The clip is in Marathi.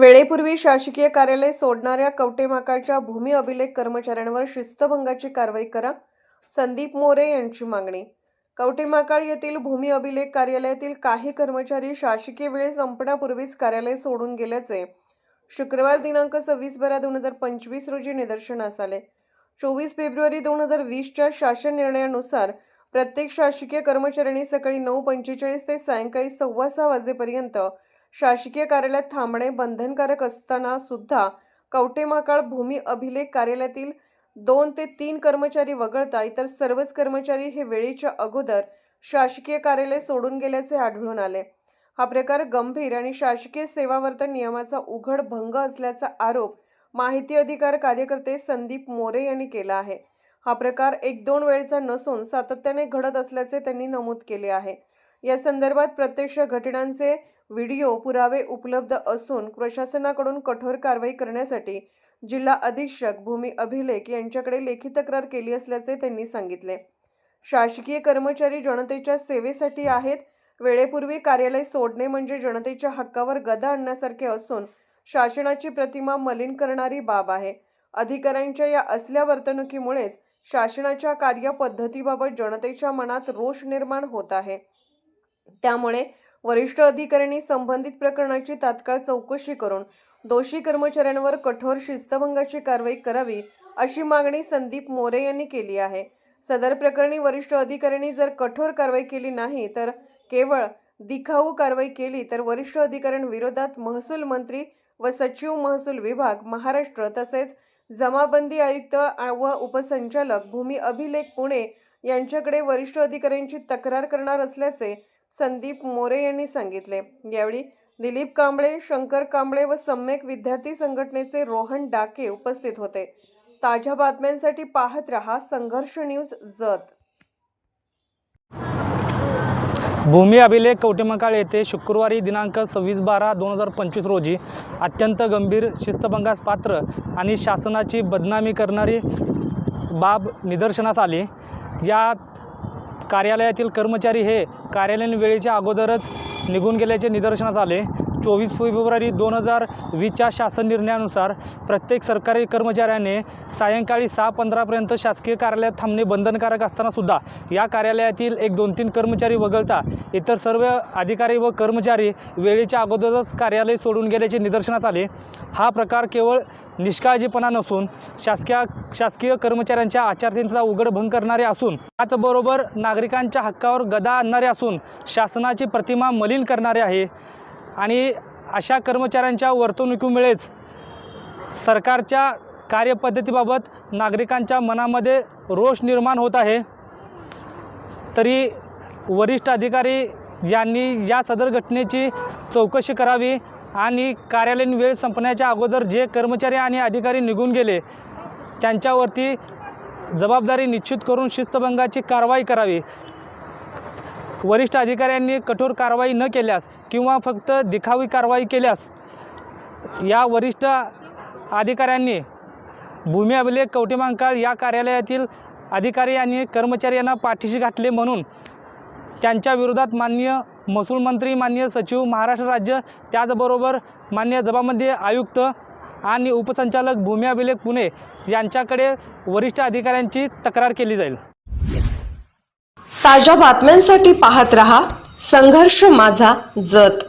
वेळेपूर्वी शासकीय कार्यालय सोडणाऱ्या कवटेमहाकाळच्या भूमी अभिलेख कर्मचाऱ्यांवर शिस्तभंगाची कारवाई करा, संदीप मोरे यांची मागणी। कवटेमहाकाळ येथील भूमी अभिलेख कार्यालयातील काही कर्मचारी शासकीय वेळ संपण्यापूर्वीच कार्यालय सोडून गेल्याचे शुक्रवार दिनांक 26/12/2025 रोजी निदर्शनास आले। 24 फेब्रुवारी 2020च्या शासन निर्णयानुसार प्रत्येक शासकीय कर्मचाऱ्यांनी सकाळी 9:45 ते सायंकाळी 6:15 वाजेपर्यंत शासकीय कार्यालयात थांबणे बंधनकारक असताना सुद्धा कवटेमहाकाळ भूमी अभिलेख कार्यालयातील 2 ते 3 कर्मचारी वगळता इतर सर्वच कर्मचारी हे वेळेच्या अगोदर शासकीय कार्यालय सोडून गेल्याचे आढळून आले। हा प्रकार गंभीर आणि शासकीय सेवा वर्तन नियमाचा उघड भंग असल्याचा आरोप माहिती अधिकार कार्यकर्ते संदीप मोरे यांनी केला आहे। हा प्रकार 1-2 वेळचा नसून सातत्याने घडत असल्याचे त्यांनी नमूद केले आहे। या संदर्भात प्रत्यक्ष घटनांचे व्हिडिओ पुरावे उपलब्ध असून प्रशासनाकडून कठोर कारवाई करण्यासाठी जिल्हा अधीक्षक भूमी अभिलेख यांच्याकडे लेखी तक्रार केली असल्याचे त्यांनी सांगितले। शासकीय कर्मचारी जनतेच्या सेवेसाठी आहेत। वेळेपूर्वी कार्यालय सोडणे म्हणजे जनतेच्या हक्कावर गदा आणण्यासारखे असून शासनाची प्रतिमा मलिन करणारी बाब आहे। अधिकाऱ्यांच्या या असल्या वर्तणुकीमुळेच शासनाच्या कार्यपद्धतीबाबत जनतेच्या मनात रोष निर्माण होत आहे। त्यामुळे वरिष्ठ अधिकाऱ्यांनी संबंधित प्रकरणाची तात्काळ चौकशी करून दोषी कर्मचाऱ्यांवर कठोर शिस्तभंगाची कारवाई करावी अशी मागणी संदीप मोरे यांनी केली आहे। सदर प्रकरणी वरिष्ठ अधिकाऱ्यांनी जर कठोर कारवाई केली नाही तर केवळ दिखाऊ कारवाई केली तर वरिष्ठ अधिकाऱ्यांविरोधात महसूल मंत्री व सचिव महसूल विभाग महाराष्ट्र तसेच जमाबंदी आयुक्त व उपसंचालक भूमी अभिलेख पुणे यांच्याकडे वरिष्ठ अधिकाऱ्यांची तक्रार करणार असल्याचे संदीप मोरे यांनी सांगितले। यावेळी दिलीप कांबळे, शंकर कांबळे व सम्यक विद्यार्थी संघटनेचे रोहन डाके उपस्थित होते। ताज्या बातम्यांसाठी पाहत रहा संघर्ष न्यूज जत। भूमी अभिलेख कवटेमहाकाळ येथे शुक्रवारी दिनांक 26/12/2025 रोजी अत्यंत गंभीर शिस्तभंगास पात्र आणि शासनाची बदनामी करणारी बाब निदर्शनास आली। या कार्यालयातील कर्मचारी हे कार्यालयीन वेळेच्या अगोदरच निघून गेल्याचे निदर्शनास आले। 24 फेब्रुवारी 2020च्या शासन निर्णयानुसार प्रत्येक सरकारी कर्मचाऱ्याने सायंकाळी 6:15पर्यंत शासकीय कार्यालयात थांबणे बंधनकारक असताना सुद्धा या कार्यालयातील 1-2-3 कर्मचारी वगळता इतर सर्व अधिकारी व कर्मचारी वेळेच्या अगोदरच कार्यालय सोडून गेल्याचे निदर्शनास आले। हा प्रकार केवळ निष्काळजीपणा नसून शासकीय कर्मचाऱ्यांच्या आचारसंहितेचा उघड भंग करणारे असून त्याचबरोबर नागरिकांच्या हक्कावर गदा आणणारे असून शासनाची प्रतिमा मलिन करणारे आहे आणि अशा कर्मचाऱ्यांच्या वर्तणुकीमुळेच सरकारच्या कार्यपद्धतीबाबत नागरिकांच्या मनामध्ये रोष निर्माण होत आहे। तरी वरिष्ठ अधिकारी यांनी या सदर घटनेची चौकशी करावी आणि कार्यालयीन वेळ संपण्याच्या अगोदर जे कर्मचारी आणि अधिकारी निघून गेले त्यांच्यावरती जबाबदारी निश्चित करून शिस्तभंगाची कारवाई करावी। वरिष्ठ अधिकाऱ्यांनी कठोर कारवाई न केल्यास किंवा फक्त दिखावी कारवाई केल्यास या वरिष्ठ अधिकाऱ्यांनी भूमी अभिलेख कवटेमहाकाळ या कार्यालयातील अधिकारी आणि कर्मचारी यांना पाठीशी घातले म्हणून त्यांच्या विरोधात माननीय महसूल मंत्री, माननीय सचिव महाराष्ट्र राज्य, त्याचबरोबर माननीय जमाबंदी आयुक्त आणि उपसंचालक भूमी अभिलेख पुणे यांच्याकडे वरिष्ठ अधिकाऱ्यांची तक्रार केली जाईल। ताज्या बातम्यांसाठी पाहत रहा संघर्ष माझा जत।